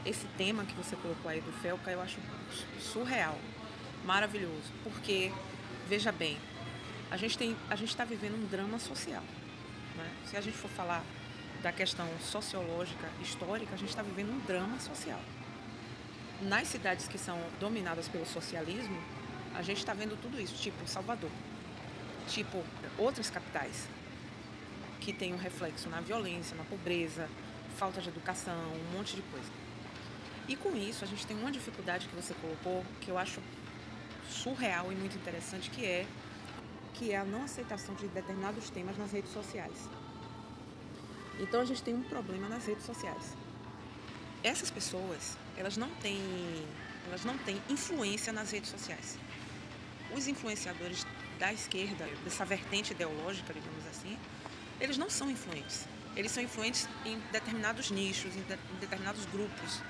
esse tema que você colocou aí do Felca, eu acho surreal, maravilhoso, porque, veja bem, a gente está vivendo um drama social, né? Se a gente for falar da questão sociológica, histórica, a gente está vivendo um drama social. Nas cidades que são dominadas pelo socialismo, a gente está vendo tudo isso, tipo Salvador, tipo outras capitais, que tem um reflexo na violência, na pobreza, falta de educação, um monte de coisa. E com isso, a gente tem uma dificuldade que você colocou, que eu acho surreal e muito interessante, que é a não aceitação de determinados temas nas redes sociais. Então a gente tem um problema nas redes sociais. Essas pessoas, elas não têm influência nas redes sociais. Os influenciadores da esquerda, dessa vertente ideológica, digamos assim, eles não são influentes. Eles são influentes em determinados nichos, em determinados grupos,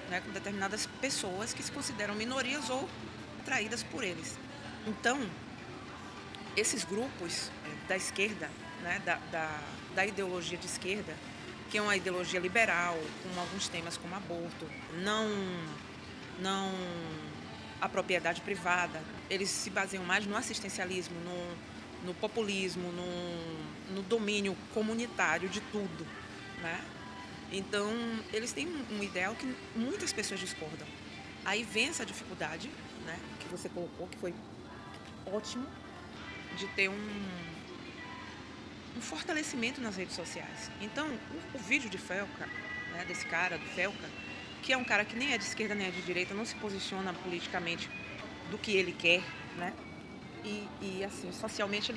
né, com determinadas pessoas que se consideram minorias ou atraídas por eles. Então, esses grupos da esquerda, né, da ideologia de esquerda, que é uma ideologia liberal, com alguns temas como aborto, não a propriedade privada, eles se baseiam mais no assistencialismo, no populismo, no domínio comunitário de tudo, né? Então, eles têm um ideal que muitas pessoas discordam. Aí vem essa dificuldade, né, que você colocou, que foi ótimo, de ter um fortalecimento nas redes sociais. Então, o vídeo de Felca, né, desse cara, do Felca, que é um cara que nem é de esquerda nem é de direita, não se posiciona politicamente do que ele quer, né? E assim, socialmente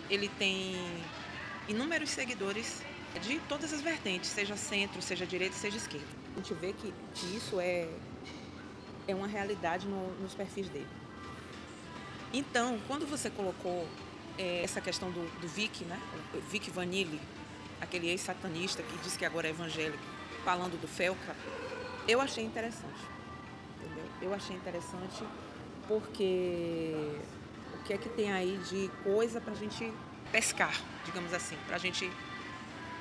ele tem inúmeros seguidores de todas as vertentes, seja centro, seja direita, seja esquerda. A gente vê que isso é uma realidade nos perfis dele. Então, quando você colocou essa questão do Vic, né? O Vic Vanilli, aquele ex-satanista que diz que agora é evangélico, falando do Felca, eu achei interessante, entendeu? Eu achei interessante porque o que é que tem aí de coisa pra gente pescar, digamos assim, pra gente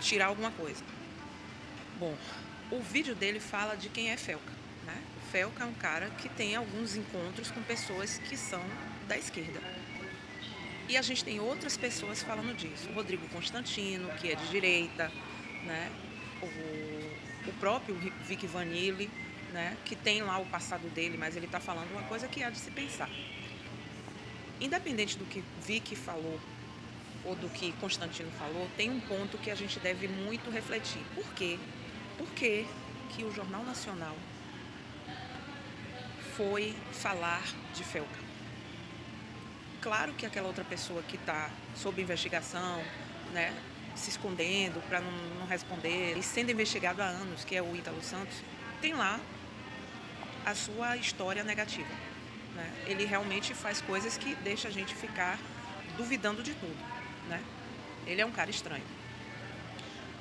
tirar alguma coisa. Bom, o vídeo dele fala de quem é Felca, né? O Felca é um cara que tem alguns encontros com pessoas que são da esquerda. E a gente tem outras pessoas falando disso. O Rodrigo Constantino, que é de direita, né? O próprio Vic Vanilli, né? Que tem lá o passado dele, mas ele está falando uma coisa que há de se pensar. Independente do que Vic falou ou do que Constantino falou, tem um ponto que a gente deve muito refletir. Por quê? Por que que o Jornal Nacional foi falar de Felca? Claro que aquela outra pessoa que está sob investigação, né, se escondendo para não responder, e sendo investigado há anos, que é o Ítalo Santos, tem lá a sua história negativa, né? Ele realmente faz coisas que deixa a gente ficar duvidando de tudo, né? Ele é um cara estranho.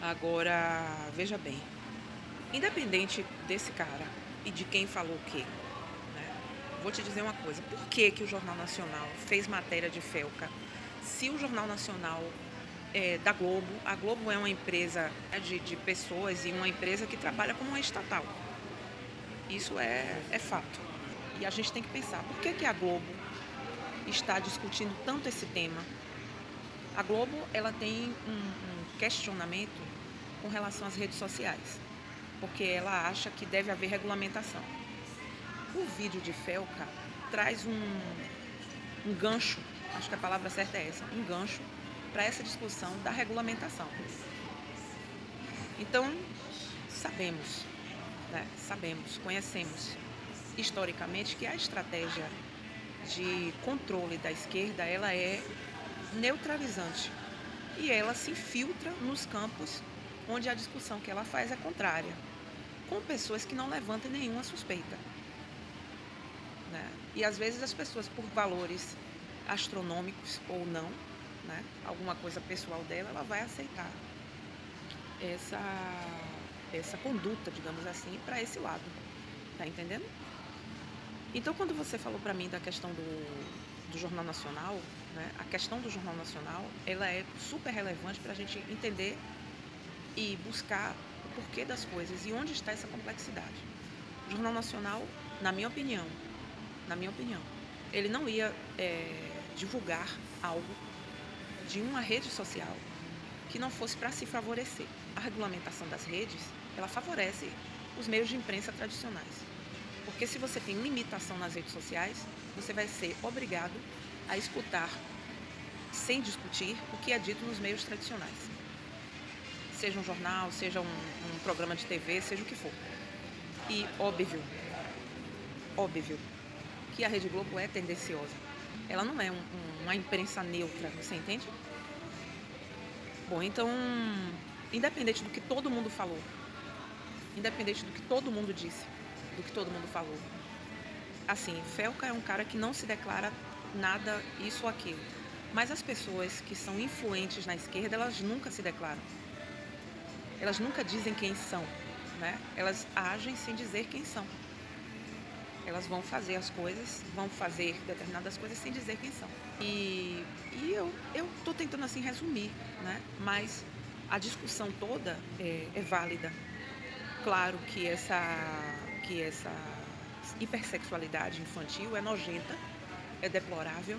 Agora, veja bem, independente desse cara e de quem falou o quê, né? Vou te dizer uma coisa, por que que o Jornal Nacional fez matéria de Felca? Se o Jornal Nacional é da Globo, a Globo é uma empresa de pessoas e uma empresa que trabalha como uma estatal. Isso é fato. E a gente tem que pensar, por que que a Globo está discutindo tanto esse tema? A Globo, ela tem um questionamento com relação às redes sociais, porque ela acha que deve haver regulamentação. O vídeo de Felca traz um gancho, acho que a palavra certa é essa, um gancho para essa discussão da regulamentação. Então, sabemos, né, conhecemos historicamente que a estratégia de controle da esquerda, ela é neutralizante e ela se infiltra nos campos onde a discussão que ela faz é contrária, com pessoas que não levantem nenhuma suspeita, né? E às vezes as pessoas, por valores astronômicos ou não, né, alguma coisa pessoal dela, ela vai aceitar essa, essa conduta, digamos assim, para esse lado. Tá entendendo? Então, quando você falou para mim da questão do Jornal Nacional, né, a questão do Jornal Nacional, ela é super relevante para a gente entender e buscar o porquê das coisas e onde está essa complexidade. Jornal Nacional, na minha opinião, ele não ia divulgar algo de uma rede social que não fosse para se favorecer. A regulamentação das redes, ela favorece os meios de imprensa tradicionais. Porque se você tem limitação nas redes sociais, você vai ser obrigado a escutar, sem discutir, o que é dito nos meios tradicionais. Seja um jornal, seja um programa de TV, seja o que for. E óbvio, que a Rede Globo é tendenciosa. Ela não é uma imprensa neutra, você entende? Bom, então, independente do que todo mundo falou, independente do que todo mundo disse, do que todo mundo falou, assim, Felca é um cara que não se declara nada, isso ou aquilo. Mas as pessoas que são influentes na esquerda, elas nunca se declaram. Elas nunca dizem quem são, né? Elas agem sem dizer quem são. Elas vão fazer as coisas, vão fazer determinadas coisas sem dizer quem são. E eu estou tentando assim resumir, né? Mas a discussão toda é válida. Claro que essa hipersexualidade infantil é nojenta, é deplorável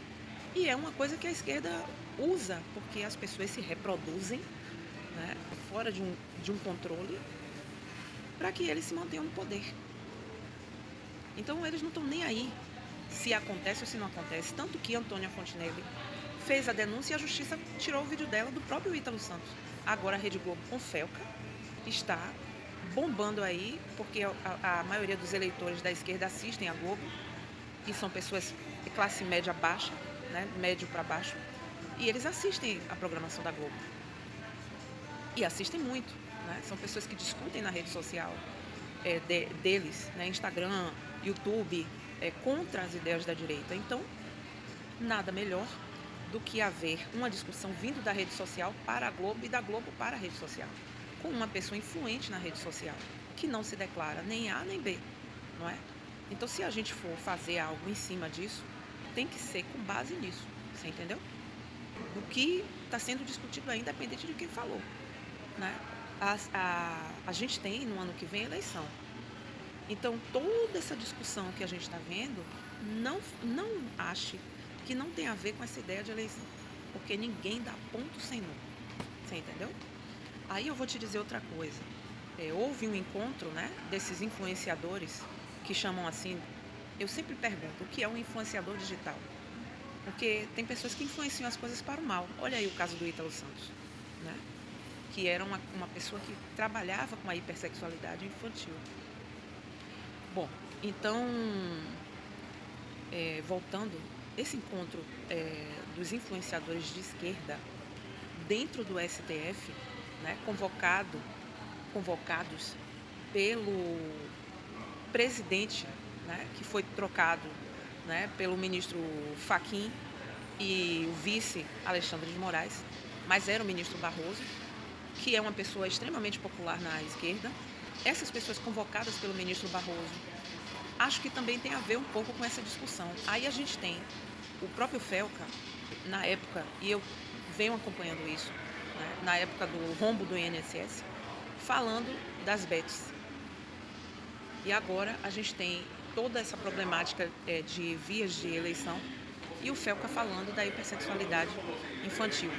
e é uma coisa que a esquerda usa porque as pessoas se reproduzem, né, fora de um controle para que eles se mantenham no poder. Então eles não estão nem aí se acontece ou se não acontece. Tanto que Antônia Fontinelli fez a denúncia e a justiça tirou o vídeo dela do próprio Ítalo Santos. Agora a Rede Globo com Felca está bombando aí, porque a maioria dos eleitores da esquerda assistem a Globo e são pessoas de classe média baixa, né, médio para baixo, e eles assistem a programação da Globo. E assistem muito, né? São pessoas que discutem na rede social deles, né, Instagram, YouTube, contra as ideias da direita. Então, nada melhor do que haver uma discussão vindo da rede social para a Globo e da Globo para a rede social, com uma pessoa influente na rede social, que não se declara nem A nem B, não é? Então, se a gente for fazer algo em cima disso, tem que ser com base nisso, você entendeu? Do que está sendo discutido aí, independente de quem falou, né? A gente tem, no ano que vem, eleição. Então, toda essa discussão que a gente está vendo, não ache que não tem a ver com essa ideia de eleição, porque ninguém dá ponto sem nó, você entendeu? Aí eu vou te dizer outra coisa. Houve um encontro, né, desses influenciadores que chamam assim. Eu sempre pergunto, o que é um influenciador digital? Porque tem pessoas que influenciam as coisas para o mal. Olha aí o caso do Ítalo Santos, né? Que era uma pessoa que trabalhava com a hipersexualidade infantil. Bom, então, voltando, esse encontro dos influenciadores de esquerda dentro do STF, né, convocados pelo presidente, né, que foi trocado, né, pelo ministro Fachin e o vice Alexandre de Moraes, mas era o ministro Barroso, que é uma pessoa extremamente popular na esquerda. Essas pessoas convocadas pelo ministro Barroso, acho que também tem a ver um pouco com essa discussão. Aí a gente tem o próprio Felca, na época, e eu venho acompanhando isso, né, na época do rombo do INSS, falando das bets. E agora a gente tem toda essa problemática de vias de eleição e o Felca falando da hipersexualidade infantil,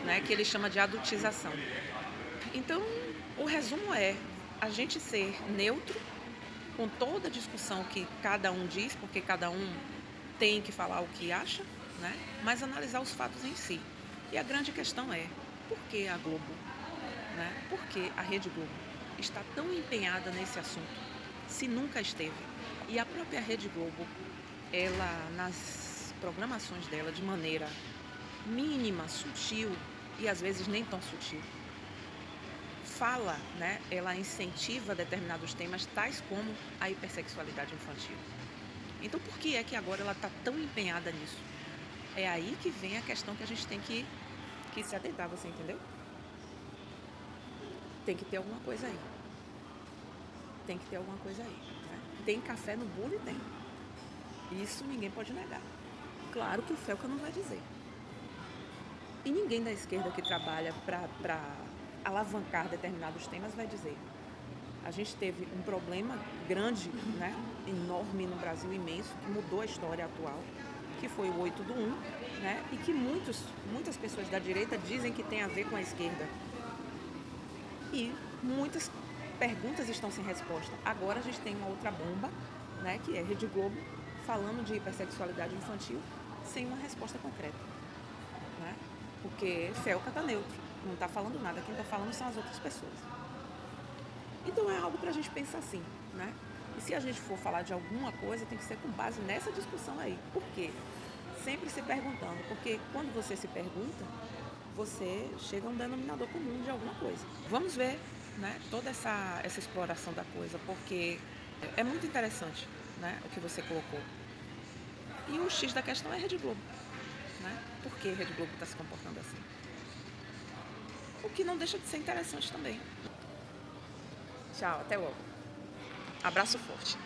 né, que ele chama de adultização. Então, o resumo é a gente ser neutro com toda a discussão que cada um diz, porque cada um tem que falar o que acha, né, mas analisar os fatos em si. E a grande questão é, por que a Globo, né, por que a Rede Globo está tão empenhada nesse assunto, se nunca esteve? E a própria Rede Globo, ela, nas programações dela, de maneira mínima, sutil e às vezes nem tão sutil, fala, né, ela incentiva determinados temas, tais como a hipersexualidade infantil. Então, por que é que agora ela está tão empenhada nisso? É aí que vem a questão que a gente tem que se atentar, você entendeu? Tem que ter alguma coisa aí. Tem que ter alguma coisa aí, né? Tem café no bule? Tem. Isso ninguém pode negar. Claro que o Felca não vai dizer. E ninguém da esquerda que trabalha para alavancar determinados temas vai dizer. A gente teve um problema grande, né, enorme no Brasil, imenso, que mudou a história atual, que foi o 8 do 1, né, e que muitas pessoas da direita dizem que tem a ver com a esquerda. E muitas perguntas estão sem resposta. Agora a gente tem uma outra bomba, né, que é Rede Globo, falando de hipersexualidade infantil sem uma resposta concreta, né? Porque Felca está neutro, não está falando nada, quem está falando são as outras pessoas. Então é algo para a gente pensar assim, né? E se a gente for falar de alguma coisa, tem que ser com base nessa discussão aí. Por quê? Sempre se perguntando, porque quando você se pergunta, você chega a um denominador comum de alguma coisa. Vamos ver, né, toda essa exploração da coisa, porque é muito interessante, né, o que você colocou. E o X da questão é a Rede Globo, né? Por que a Rede Globo está se comportando assim? O que não deixa de ser interessante também. Tchau, até logo. Abraço forte.